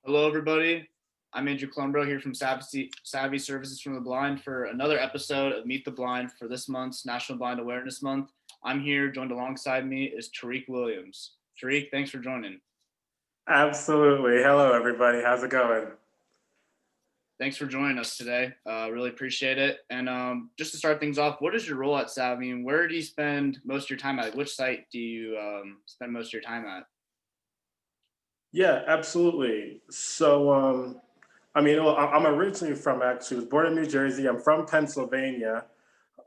Hello, everybody. I'm Andrew Columbro here from Saavi Services from the Blind for another episode of Meet the Blind for this month's National Blind Awareness Month. I'm here, joined alongside me is Tarik Williams. Tarik, thanks for joining. Absolutely. Hello, everybody. How's it going? Thanks for joining us today. Really appreciate it. And just to start things off, what is your role at Saavi and where do you spend most of your time at? Like, which site do you spend most of your time at? Yeah, absolutely. Well, I'm originally from actually, was born in New Jersey. I'm from Pennsylvania.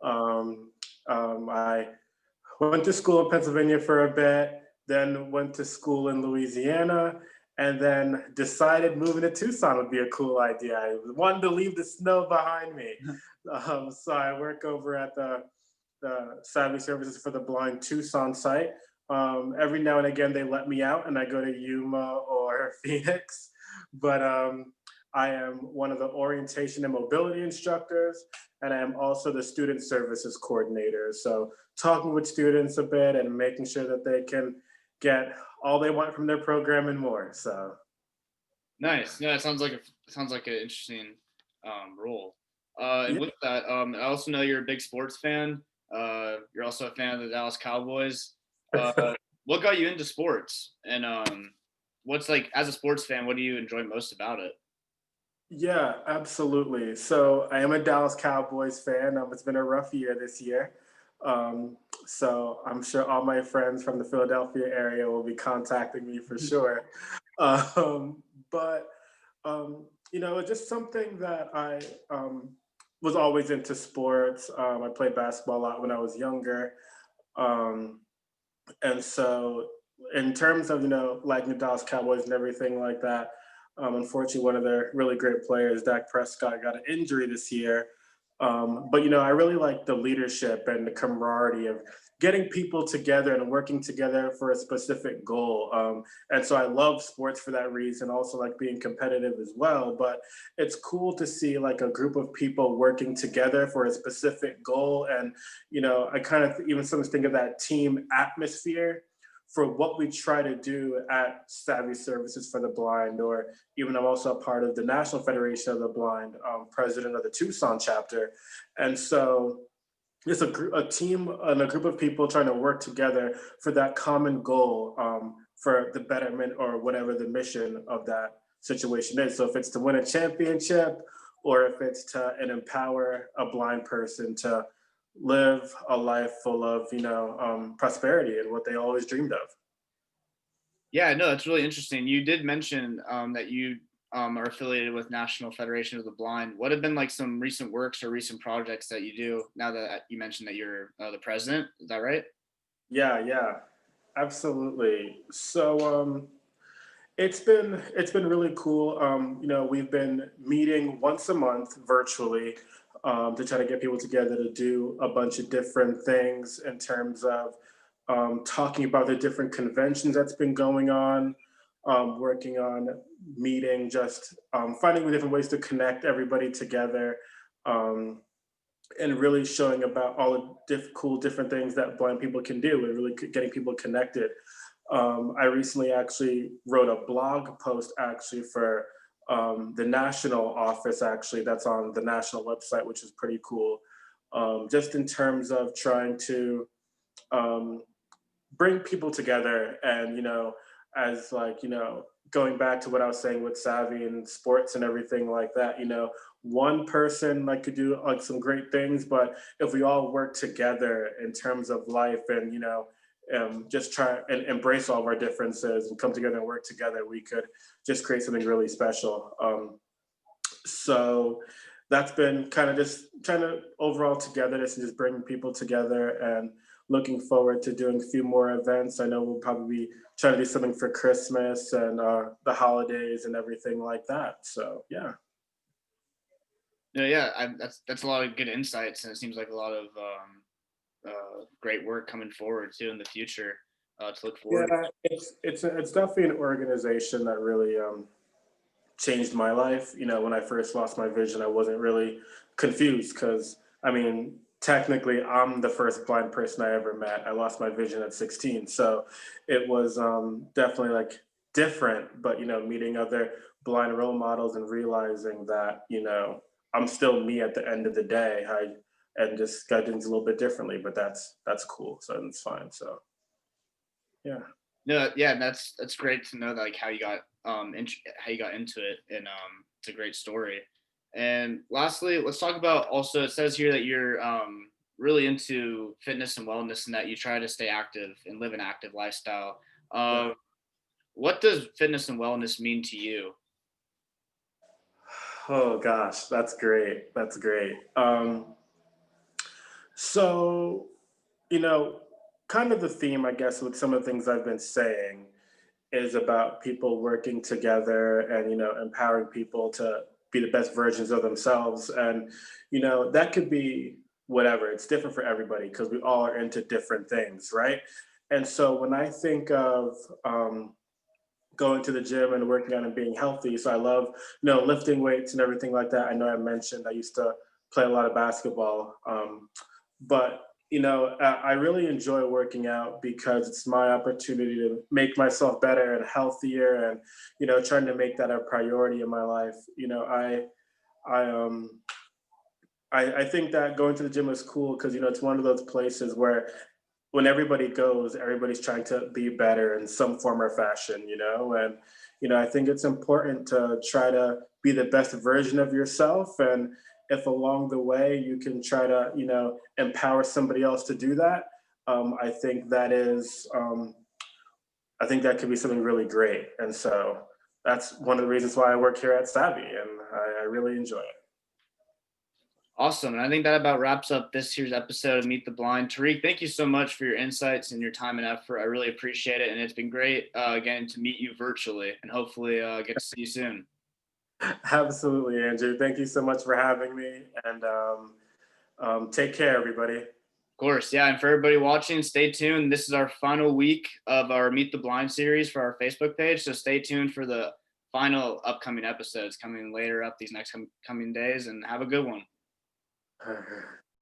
Um, I went to school in Pennsylvania for a bit, then went to school in Louisiana, and then decided moving to Tucson would be a cool idea. I wanted to leave the snow behind me. So I work over at the Savvy Services for the Blind Tucson site. Every now and again, they let me out and I go to Yuma or Phoenix. But I am one of the orientation and mobility instructors, and I am also the student services coordinator. So, talking with students a bit and making sure that they can get all they want from their program and more. So, Nice. Yeah, it sounds like an interesting role. And yeah. with that, I also know you're a big sports fan. You're also a fan of the Dallas Cowboys. What got you into sports? And what's like as a sports fan, what do you enjoy most about it? Yeah, absolutely. So I am a Dallas Cowboys fan. It's been a rough year this year. Um, so I'm sure all my friends from the Philadelphia area will be contacting me for sure. Um, but it's just something that I was always into sports. I played basketball a lot when I was younger. Um, and so, in terms of like the Dallas Cowboys and everything like that, unfortunately, one of their really great players, Dak Prescott, got an injury this year. But I really like the leadership and the camaraderie of getting people together and working together for a specific goal. And so I love sports for that reason. Also like being competitive as well. But it's cool to see like a group of people working together for a specific goal. And I kind of even sometimes think of that team atmosphere for what we try to do at Savvy Services for the Blind, or even I'm also a part of the National Federation of the Blind, president of the Tucson chapter. And so it's a team and a group of people trying to work together for that common goal, for the betterment or whatever the mission of that situation is. So if it's to win a championship or if it's to and empower a blind person to live a life full of prosperity and what they always dreamed of. Yeah, no, it's really interesting. You did mention that you are affiliated with National Federation of the Blind. What have been like some recent works or recent projects that you do now that you mentioned that you're the president? Is that right? Yeah, absolutely. So it's been really cool. We've been meeting once a month virtually, to try to get people together to do a bunch of different things in terms of talking about the different conventions that's been going on, working on meeting, just finding different ways to connect everybody together. Um, and really showing about all the cool different things that blind people can do and really getting people connected. I recently actually wrote a blog post actually for the national office actually that's on the national website, which is pretty cool. Just in terms of trying to um, bring people together and as like going back to what I was saying with Savvy and sports and everything like that, one person like could do like some great things, but if we all work together in terms of life and just try and embrace all of our differences and come together and work together, we could just create something really special. So that's been kind of just trying to overall togetherness and just bringing people together and looking forward to doing a few more events. I know we'll probably be trying to do something for Christmas and the holidays and everything like that. So yeah. No, yeah, that's a lot of good insights, and it seems like a lot of great work coming forward too in the future to look Yeah, forward. it's definitely an organization that really changed my life. When I first lost my vision, I wasn't really confused because, I mean, technically, I'm the first blind person I ever met. I lost my vision at 16. So it was definitely like different, but meeting other blind role models and realizing that I'm still me at the end of the day. And just got things a little bit differently, but that's cool. So it's fine. So yeah. No, yeah, that's great to know that, like how you got into it, and it's a great story. And lastly, let's talk about, also it says here that you're really into fitness and wellness, and that you try to stay active and live an active lifestyle. Yeah. Uh, what does fitness and wellness mean to you? Oh gosh, that's great. That's great. So, you know, kind of the theme, I guess, with some of the things I've been saying is about people working together and, empowering people to be the best versions of themselves. And, that could be whatever. It's different for everybody because we all are into different things, right? And so when I think of going to the gym and working out and being healthy, so I love, lifting weights and everything like that. I know I mentioned I used to play a lot of basketball. But I really enjoy working out because it's my opportunity to make myself better and healthier, and trying to make that a priority in my life. I think that going to the gym is cool because it's one of those places where when everybody goes, everybody's trying to be better in some form or fashion, and I think it's important to try to be the best version of yourself. And if along the way you can try to, empower somebody else to do that, I think I think that could be something really great. And so that's one of the reasons why I work here at Saavi, and I really enjoy it. Awesome. And I think that about wraps up this year's episode of Meet the Blind. Tariq, thank you so much for your insights and your time and effort. I really appreciate it. And it's been great again to meet you virtually, and hopefully get to see you soon. Absolutely, Andrew. Thank you so much for having me, and take care, everybody. Of course. Yeah. And for everybody watching, stay tuned. This is our final week of our Meet the Blind series for our Facebook page. So stay tuned for the final upcoming episodes coming later up these next coming days, and have a good one.